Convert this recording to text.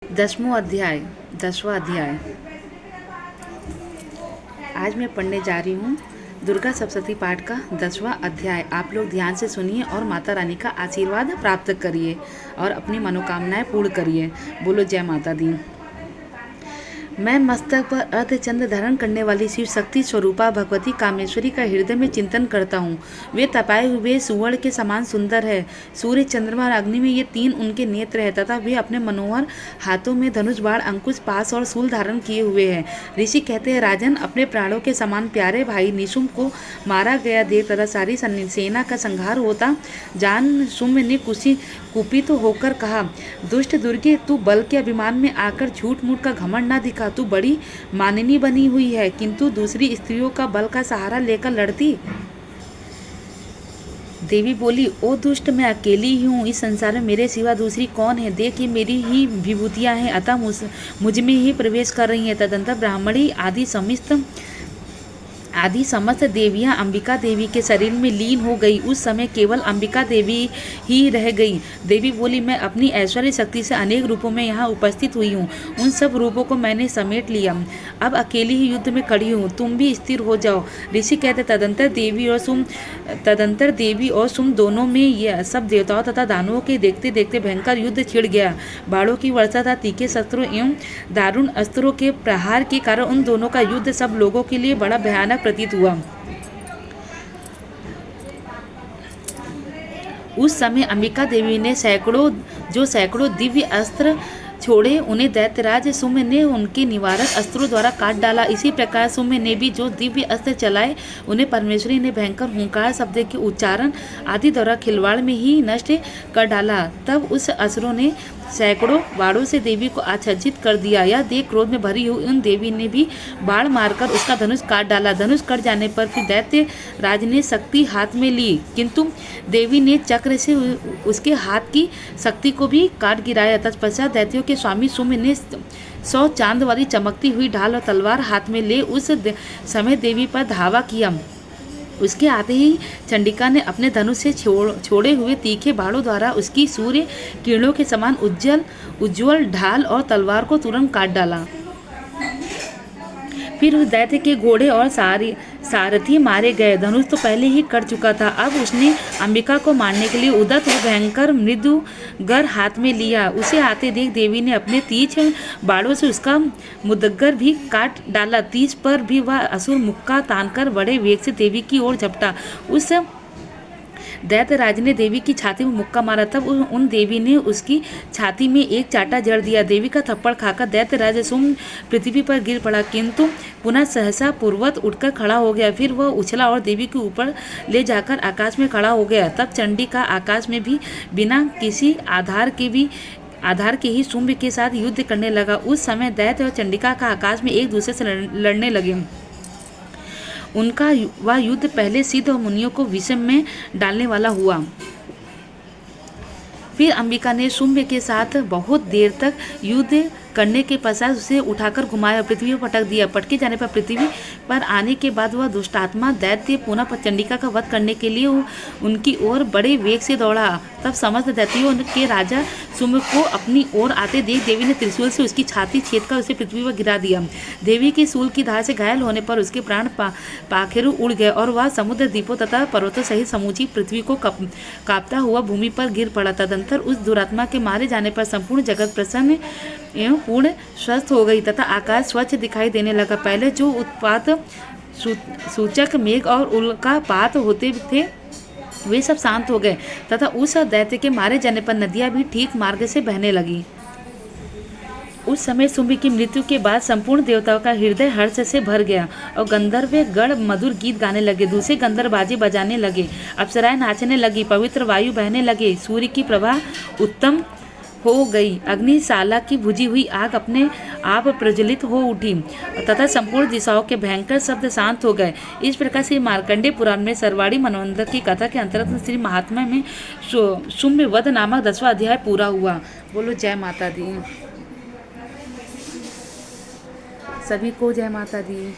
दसवां अध्याय। आज मैं पढ़ने जा रही हूँ दुर्गा सप्तशती पाठ का 10वां अध्याय। आप लोग ध्यान से सुनिए और माता रानी का आशीर्वाद प्राप्त करिए और अपनी मनोकामनाएं पूर्ण करिए। बोलो जय माता दी। मैं मस्तक पर अर्धचंद्र धारण करने वाली शिव शक्ति स्वरूपा भगवती कामेश्वरी का हृदय में चिंतन करता हूँ। वे तपाए हुए सुवर्ण के समान सुंदर है। सूर्य, चंद्रमा और अग्नि में ये तीन उनके नेत्र है तथा वे अपने मनोहर हाथों में धनुष, बाण, अंकुश, पाश और शूल धारण किए हुए हैं। ऋषि कहते हैं, राजन, अपने प्राणों के समान प्यारे भाई निशुम्भ को मारा गया देख तथा सारी सेना का संहार होता जान शुम्भ ने कुपित होकर कहा, दुष्ट दुर्गे, तू बल के अभिमान में आकर झूठ मूठ का घमंड न दिखा। तू बड़ी मानिनी बनी हुई है, किंतु दूसरी स्त्रियों का बल का सहारा लेकर लड़ती। देवी बोली, ओ दुष्ट, मैं अकेली ही हूँ। इस संसार में मेरे सिवा दूसरी कौन है? देख, ये मेरी ही विभूतियाँ हैं, अतः मुझ में ही प्रवेश कर रही हैं। तदंतर ब्राह्मणी आदि समस्त देवियां अंबिका देवी के शरीर में लीन हो गई। उस समय केवल अंबिका देवी ही रह गई। देवी बोली, मैं अपनी ऐश्वर्य शक्ति से अनेक रूपों में यहाँ उपस्थित हुई हूँ। उन सब रूपों को मैंने समेट लिया। अब अकेली ही युद्ध में खड़ी हूँ। तुम भी स्थिर हो जाओ। ऋषि कहते, तदंतर देवी और सुम दोनों में यह सब देवताओं तथा दानवों के देखते देखते भयंकर युद्ध छिड़ गया। बाणों की वर्षा तथा तीखे शस्त्रों एवं दारुण अस्त्रों के प्रहार के कारण उन दोनों का युद्ध सब लोगों के लिए बड़ा भयानक प्रतीत हुआ। उस समय अंबिका देवी ने सैकड़ों दिव्य अस्त्र छोड़े। उन्हें दैत्यराज शुम्भ ने उनके निवारक अस्त्रों द्वारा काट डाला। इसी प्रकार शुम्भ ने भी जो दिव्य अस्त्र चलाए, उन्हें परमेश्वरी ने भयंकर हुंकार शब्द के उच्चारण आदि द्वारा खिलवाड़ में ही नष्ट कर डाला। तब उस असुरों ने सैकड़ों बाणों से देवी को आच्छादित कर दिया। यह देख क्रोध में भरी हुई उन देवी ने भी बाण मारकर उसका धनुष काट डाला। धनुष कट जाने पर फिर दैत्य राज ने शक्ति हाथ में ली, किंतु देवी ने चक्र से उसके हाथ की शक्ति को भी काट गिराया। तत्पश्चात दैत्यों के स्वामी शुम्भ ने 100 चांद वाली चमकती हुई ढाल और तलवार हाथ में ले उस समय देवी पर धावा किया। उसके आते ही चंडिका ने अपने धनुष से छोड़े हुए तीखे बाणों द्वारा उसकी सूर्य किरणों के समान उज्ज्वल ढाल और तलवार को तुरंत काट डाला। फिर उस दैत्य के घोड़े और सारथी मारे गए। धनुष तो पहले ही कट चुका था। अब उसने अंबिका को मारने के लिए उदत व भयंकर मृदुगर हाथ में लिया। उसे आते देख देवी ने अपने तीज बाणों से उसका मुदग्गर भी काट डाला। तीज पर भी वह असुर मुक्का तानकर बड़े वेग से देवी की ओर झपटा। उस दैत्यराज ने देवी की छाती में मुक्का मारा। तब उन देवी ने उसकी छाती में एक चाटा जड़ दिया। देवी का थप्पड़ खाकर दैत्यराज शुम्भ पृथ्वी पर गिर पड़ा, किंतु पुनः सहसा पूर्ववत उठकर खड़ा हो गया। फिर वह उछला और देवी के ऊपर ले जाकर आकाश में खड़ा हो गया। तब चंडिका आकाश में भी बिना किसी आधार के ही शुम्भ के साथ युद्ध करने लगा। उस समय दैत्य और चंडिका का आकाश में एक दूसरे से लड़ने लगे। उनका वह युद्ध पहले सिद्ध और मुनियों को विषम में डालने वाला हुआ। फिर अंबिका ने शुम्भ के साथ बहुत देर तक युद्ध करने के पश्चात उसे उठाकर घुमाया, पृथ्वी पर पटक दिया। पटके जाने पर पृथ्वी पर आने के बाद वह दुष्टात्मा दैत्य पुनः चंडिका का वध करने के लिए उनकी ओर बड़े वेग से दौड़ा। तब समस्त दैत्यों के राजा शुम्भ को अपनी ओर आते देख देवी ने त्रिशूल से उसकी छाती छेदकर उसे पृथ्वी पर गिरा दिया। देवी के शूल की धार से घायल होने पर उसके प्राण पाखेरु उड़ गए और वह समुद्र, द्वीपों तथा पर्वतों सहित समूची पृथ्वी को कांपता हुआ भूमि पर गिर पड़ा। तदंतर उस दुरात्मा के मारे जाने पर संपूर्ण जगत प्रसन्न एवं पूर्ण स्वस्थ हो गई तथा आकाश स्वच्छ दिखाई देने लगा। पहले जो उत्पात सूचक मेघ और उल्कापात होते थे, वे सब शांत हो गए तथा उस दैत्य के मारे जाने पर नदियां भी ठीक मार्ग से बहने लगी। उस समय शुम्भ की मृत्यु के बाद संपूर्ण देवताओं का हृदय हर्ष से भर गया और गंधर्व गण मधुर गीत गाने लगे। दूसरे गंधर्व बाजे बजाने लगे, अप्सराएं नाचने लगी, पवित्र वायु बहने लगे, सूर्य की प्रभा उत्तम हो गई, अग्निशाला की बुझी हुई आग अपने आप प्रज्वलित हो उठी तथा संपूर्ण दिशाओं के भयंकर शब्द शांत हो गए। इस प्रकार से मार्कंडेय पुराण में सरवाड़ी मनवंतर की कथा के अंतर्गत श्री महात्मा में शुम्भ वध नामक 10वां अध्याय पूरा हुआ। बोलो जय माता दी। सभी को जय माता दी।